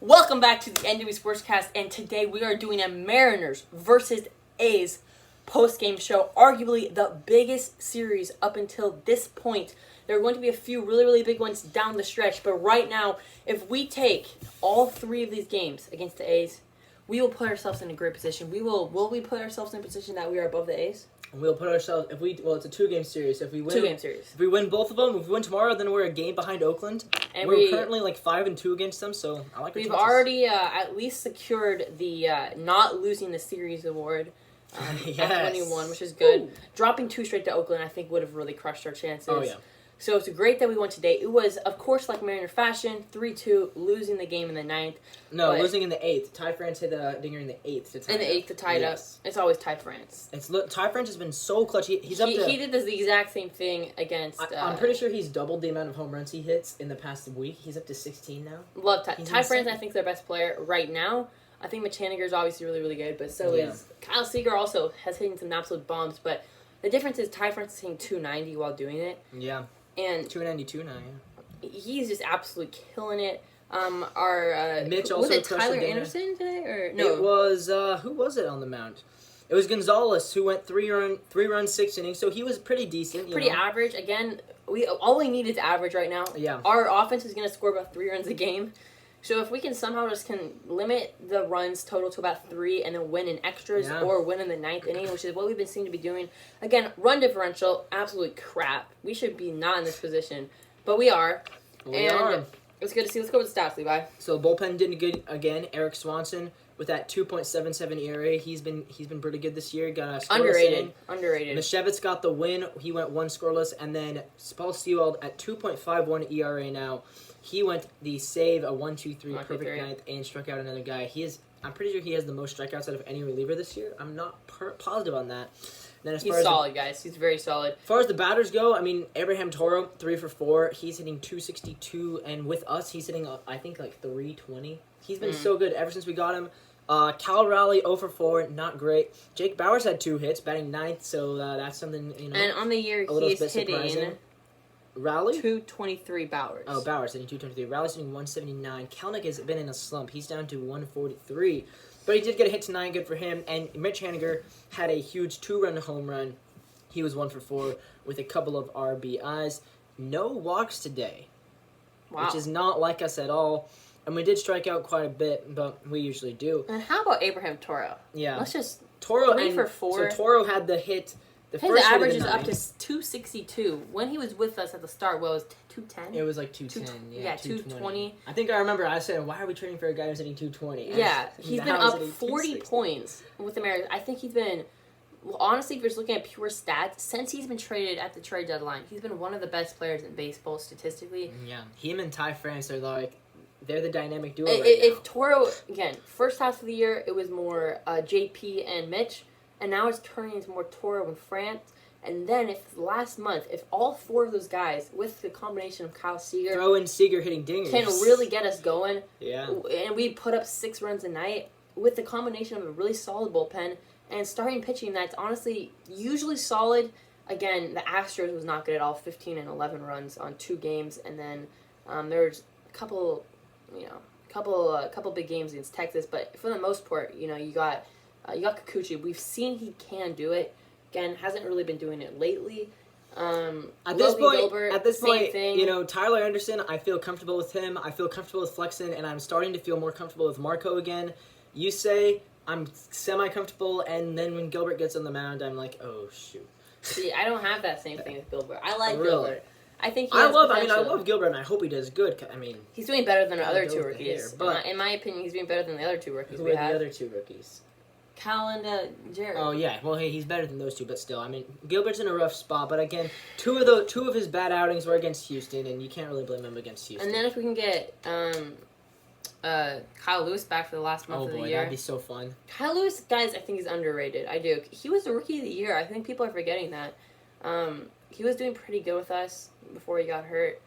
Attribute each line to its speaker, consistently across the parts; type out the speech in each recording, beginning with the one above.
Speaker 1: Welcome back to the NW Sportscast, and today we are doing a Mariners versus A's post-game show. Arguably the biggest series up until this point. There are going to be a few really big ones down the stretch, but right now, if we take all three of these games against the A's, we will put ourselves in a great position. Will we put ourselves in a position that we are above the A's?
Speaker 2: We'll put ourselves, it's a two-game series. So if we win,
Speaker 1: two-game series.
Speaker 2: If we win both of them, if we win tomorrow, then we're a game behind Oakland. And we're currently 5-2 against them, so I like our
Speaker 1: We've
Speaker 2: chances.
Speaker 1: already at least secured the not losing the series award
Speaker 2: yes.
Speaker 1: at 21, which is good.
Speaker 2: Ooh.
Speaker 1: Dropping 2 straight to Oakland, I think, would have really crushed our chances.
Speaker 2: Oh, yeah.
Speaker 1: So it's great that we won today. It was, of course, like Mariner fashion, 3-2, losing the game in the 9th.
Speaker 2: No, losing in the 8th. Ty France hit a dinger in the 8th to tie it up.
Speaker 1: In the 8th to tie it up. It's always Ty France.
Speaker 2: Ty France has been so clutch. He
Speaker 1: did the exact same thing against...
Speaker 2: I'm pretty sure he's doubled the amount of home runs he hits in the past week. He's up to 16 now.
Speaker 1: Love Ty. Ty France, I think, is their best player right now. I think Mechaniger is obviously really good, but so is... Kyle Seager also has hitting some absolute bombs, but the difference is Ty France is hitting 290 while doing it.
Speaker 2: Yeah.
Speaker 1: And
Speaker 2: 292 now, yeah.
Speaker 1: He's just absolutely killing it.
Speaker 2: Mitch also
Speaker 1: was it
Speaker 2: crushed
Speaker 1: Tyler
Speaker 2: the
Speaker 1: Anderson today or no?
Speaker 2: It was who was it on the mound? It was Gonzalez who went 3 runs, 6 innings. So he was pretty decent.
Speaker 1: Pretty average. Again, all we need is average right now.
Speaker 2: Yeah.
Speaker 1: Our offense is going to score about 3 runs a game. So if we can somehow can limit the runs total to about 3 and then win in extras or win in the 9th inning, which is what we've been seen to be doing. Again, run differential, absolute crap. We should be not in this position, but we are.
Speaker 2: We are.
Speaker 1: It's good to see. Let's go with the stats, Levi.
Speaker 2: So the bullpen did good again. Eric Swanson with that 2.77 ERA. He's been pretty good this year. Got a scoreless
Speaker 1: Underrated.
Speaker 2: Mishevitz got the win. He went 1 scoreless, and then Paul Sewald at 2.51 ERA now. He went the save, a 1-2-3 perfect 9th, and struck out another guy. I'm pretty sure he has the most strikeouts out of any reliever this year. I'm not positive on that. Then
Speaker 1: he's solid, guys. He's very solid.
Speaker 2: As far as the batters go, Abraham Toro, 3 for 4. He's hitting 262, and with us, he's hitting, I think, 320. He's been so good ever since we got him. Cal Raleigh, 0 for 4, not great. Jake Bowers had 2 hits, batting 9th, so that's something,
Speaker 1: And on the year, he's hitting...
Speaker 2: Surprising. Raleigh?
Speaker 1: 223 Bowers.
Speaker 2: Oh, Bowers hitting 223. Raleigh's hitting 179. Kelnick has been in a slump. He's down to 143. But he did get a hit tonight. Good for him. And Mitch Haniger had a huge 2-run home run. He was 1 for 4 with a couple of RBIs. No walks today.
Speaker 1: Wow.
Speaker 2: Which is not like us at all. And we did strike out quite a bit, but we usually do.
Speaker 1: And how about Abraham Toro?
Speaker 2: Yeah.
Speaker 1: Let's just...
Speaker 2: Toro
Speaker 1: 3 for 4.
Speaker 2: So Toro had the hit...
Speaker 1: His average is up to 262. When he was with us at the start, it was 210?
Speaker 2: It was 210.
Speaker 1: Yeah, 220.
Speaker 2: I think I remember I said, why are we trading for a guy who's hitting 220?
Speaker 1: Yeah, he's been up 40 points with the Mariners. I think he's been, honestly, if you're just looking at pure stats, since he's been traded at the trade deadline, he's been one of the best players in baseball statistically.
Speaker 2: Yeah, him and Ty France are they're the dynamic duo
Speaker 1: If Toro, again, first half of the year, it was more JP and Mitch. And now it's turning into more Toro and France. And then if last month, if all 4 of those guys, with the combination of Kyle Seager...
Speaker 2: Throw in Seager hitting dingers.
Speaker 1: Can really get us going.
Speaker 2: Yeah.
Speaker 1: And we put up 6 runs a night with the combination of a really solid bullpen and starting pitching that's honestly usually solid. Again, the Astros was not good at all. 15 and 11 runs on 2 games. And then there's a couple big games against Texas. But for the most part, you got Kikuchi. We've seen he can do it. Again, hasn't really been doing it lately.
Speaker 2: At this point,
Speaker 1: thing.
Speaker 2: Tyler Anderson, I feel comfortable with him. I feel comfortable with Flexen, and I'm starting to feel more comfortable with Marco again. You say I'm semi-comfortable, and then when Gilbert gets on the mound, I'm like, oh, shoot.
Speaker 1: See, I don't have that same thing with Gilbert. I like Gilbert. I think
Speaker 2: I love Gilbert, and I hope he does good.
Speaker 1: He's doing better than the other 2 rookies. But in my opinion, he's doing better than the other 2 rookies we had.
Speaker 2: Who are the other 2 rookies?
Speaker 1: Cal and Jared.
Speaker 2: Oh yeah, well he's better than those 2, but still, Gilbert's in a rough spot. But again, two of his bad outings were against Houston, and you can't really blame him against Houston.
Speaker 1: And then if we can get Kyle Lewis back for the last month of the year,
Speaker 2: that'd be so fun.
Speaker 1: Kyle Lewis, guys, I think he's underrated. I do. He was the rookie of the year. I think people are forgetting that. He was doing pretty good with us before he got hurt,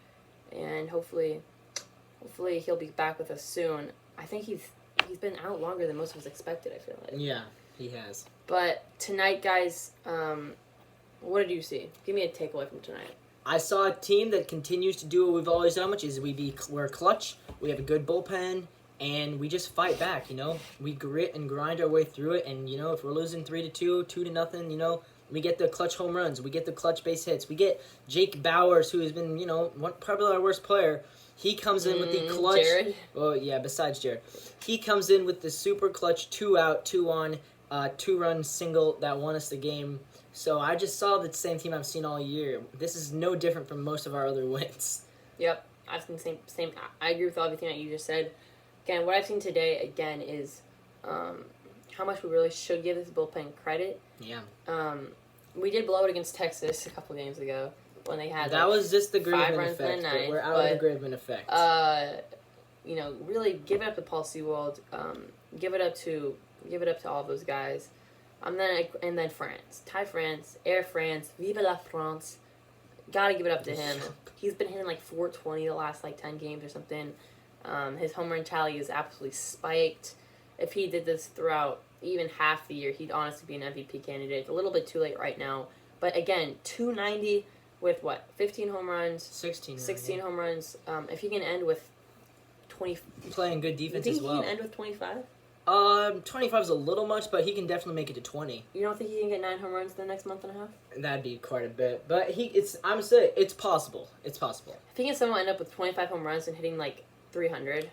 Speaker 1: and hopefully he'll be back with us soon. I think he's been out longer than most of us expected, I feel like.
Speaker 2: Yeah, he has.
Speaker 1: But tonight, guys, what did you see? Give me a takeaway from tonight.
Speaker 2: I saw a team that continues to do what we've always done, which is we're clutch. We have a good bullpen, and we just fight back. We grit and grind our way through it, and if we're losing 3-2, 2-0, we get the clutch home runs, we get the clutch base hits, we get Jake Bowers, who has been probably our worst player. He comes in with the clutch.
Speaker 1: Jared?
Speaker 2: Oh yeah, besides Jared, he comes in with the super clutch 2-out, 2-on, 2-run single that won us the game. So I just saw the same team I've seen all year. This is no different from most of our other wins.
Speaker 1: Yep, I've seen the same. I agree with everything that you just said. Again, what I've seen today again is how much we really should give this bullpen credit.
Speaker 2: Yeah.
Speaker 1: We did blow it against Texas a couple games ago when they had
Speaker 2: that was just the
Speaker 1: 5
Speaker 2: Graveman
Speaker 1: runs
Speaker 2: effect.
Speaker 1: in the ninth.
Speaker 2: We're out of the Graveman effect.
Speaker 1: Really give it up to Paul Sewald. Give it up to all of those guys. And then France, Ty France, Air France, Vive la France. Gotta give it up to him. He's been hitting like 420 the last 10 games or something. His home run tally is absolutely spiked. If he did this throughout even half the year, he'd honestly be an MVP candidate. It's a little bit too late right now. But again, 290 with 15 home runs? 16 home runs. If he can end with 20...
Speaker 2: Playing good defense as well.
Speaker 1: You think he can end with 25?
Speaker 2: 25 is a little much, but he can definitely make it to 20.
Speaker 1: You don't think he can get 9 home runs in the next month and a half?
Speaker 2: That'd be quite a bit. But I'm saying it's possible. It's possible.
Speaker 1: If he can somehow end up with 25 home runs and hitting 300...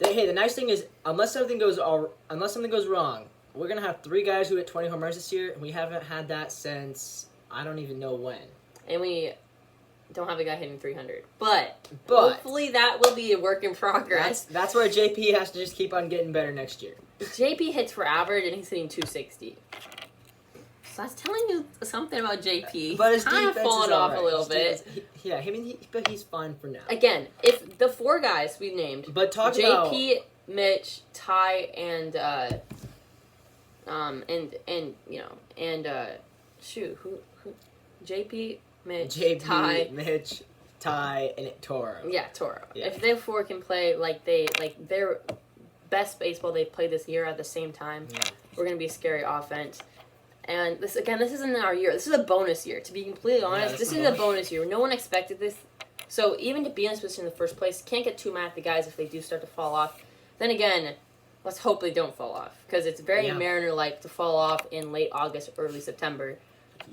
Speaker 2: Hey, the nice thing is, unless something goes wrong, we're gonna have 3 guys who hit 20 home runs this year, and we haven't had that since I don't even know when.
Speaker 1: And we don't have a guy hitting 300, but hopefully that will be a work in progress.
Speaker 2: That's where JP has to just keep on getting better next year.
Speaker 1: JP hits for average, and he's hitting 260. So that's telling you something about JP.
Speaker 2: But his
Speaker 1: kind of
Speaker 2: defense
Speaker 1: fallen
Speaker 2: is
Speaker 1: off
Speaker 2: right.
Speaker 1: a little bit.
Speaker 2: But he's fine for now.
Speaker 1: Again, if the 4 guys we named,
Speaker 2: but talk
Speaker 1: JP,
Speaker 2: about
Speaker 1: Mitch, Ty, and JP, Mitch, Ty,
Speaker 2: Mitch, Ty, and Toro.
Speaker 1: Yeah, Toro.
Speaker 2: Yeah.
Speaker 1: If they 4 can play their best baseball they've played this year at the same time, we're gonna be a scary offense. And this isn't our year. This is a bonus year. To be completely honest, this is a bonus year. No one expected this. So even to be in this position in the first place, can't get too mad at the guys if they do start to fall off. Then again, let's hope they don't fall off, because it's very Mariner-like to fall off in late August, early September.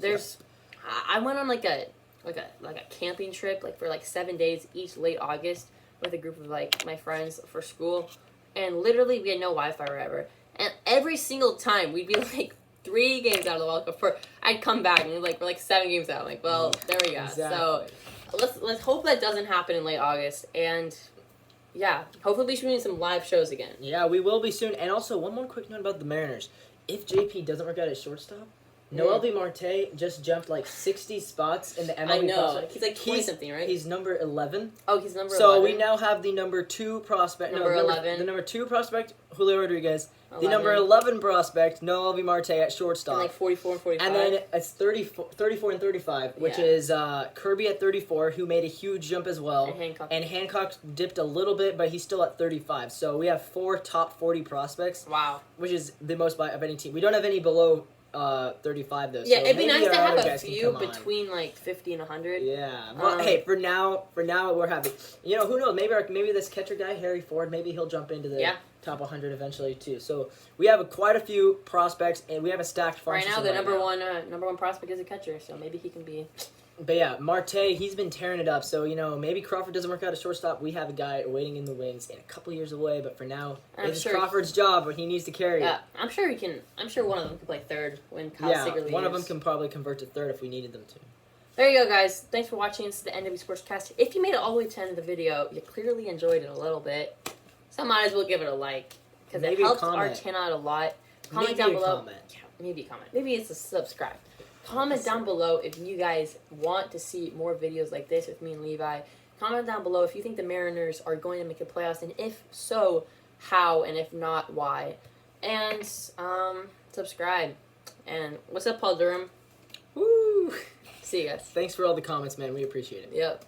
Speaker 1: I went on like a camping trip for 7 days each late August with a group of my friends for school, and literally we had no Wi-Fi or whatever. And every single time we'd be 3 games out of the World Cup. I'd come back and we're 7 games out. There we go.
Speaker 2: Exactly.
Speaker 1: So let's hope that doesn't happen in late August. And hopefully we should be doing some live shows again.
Speaker 2: Yeah, we will be soon. And also, one more quick note about the Mariners. If JP doesn't work out at shortstop, Noel Marte just jumped 60 spots in the MLB.
Speaker 1: I know.
Speaker 2: prospect.
Speaker 1: He's 20-something, right?
Speaker 2: He's number 11.
Speaker 1: Oh, he's number 11.
Speaker 2: So we now have the number 2 prospect.
Speaker 1: Number 11.
Speaker 2: The number 2 prospect, Julio Rodriguez.
Speaker 1: 11.
Speaker 2: The number 11 prospect, Noel Marte at shortstop.
Speaker 1: And 44 and 45.
Speaker 2: And then it's 34 and 35, which is Kirby at 34, who made a huge jump as well. And Hancock dipped a little bit, but he's still at 35. So we have 4 top 40 prospects.
Speaker 1: Wow.
Speaker 2: Which is the most of any team. We don't have any below 35 though.
Speaker 1: Yeah,
Speaker 2: so
Speaker 1: it'd be nice to have a few
Speaker 2: between
Speaker 1: between 50 and 100.
Speaker 2: Yeah. Well, hey, for now we're happy. Who knows? Maybe this catcher guy, Harry Ford, maybe he'll jump into the top 100 eventually too. So we have quite a few prospects, and we have a stacked farm
Speaker 1: right now. The number one prospect is a catcher, so maybe he can be.
Speaker 2: But yeah, Marte, he's been tearing it up. So maybe Crawford doesn't work out at shortstop. We have a guy waiting in the wings and a couple years away. But for now, it's Crawford's job, but he needs to carry it.
Speaker 1: Yeah, I'm sure he can. I'm sure one of them can play third when Kyle Seager leaves.
Speaker 2: One of them can probably convert to third if we needed them to.
Speaker 1: There you go, guys. Thanks for watching. This is the NW Sportscast. If you made it all the way to the end of the video, you clearly enjoyed it a little bit. So might as well give it a like, because it helps our channel out a lot. Comment down below. Yeah, maybe a comment. Maybe it's a subscribe. Comment down below if you guys want to see more videos like this with me and Levi. Comment down below if you think the Mariners are going to make the playoffs, and if so, how, and if not, why. And subscribe. And what's up, Paul Durham?
Speaker 2: Woo!
Speaker 1: See you guys.
Speaker 2: Thanks for all the comments, man. We appreciate it.
Speaker 1: Yep.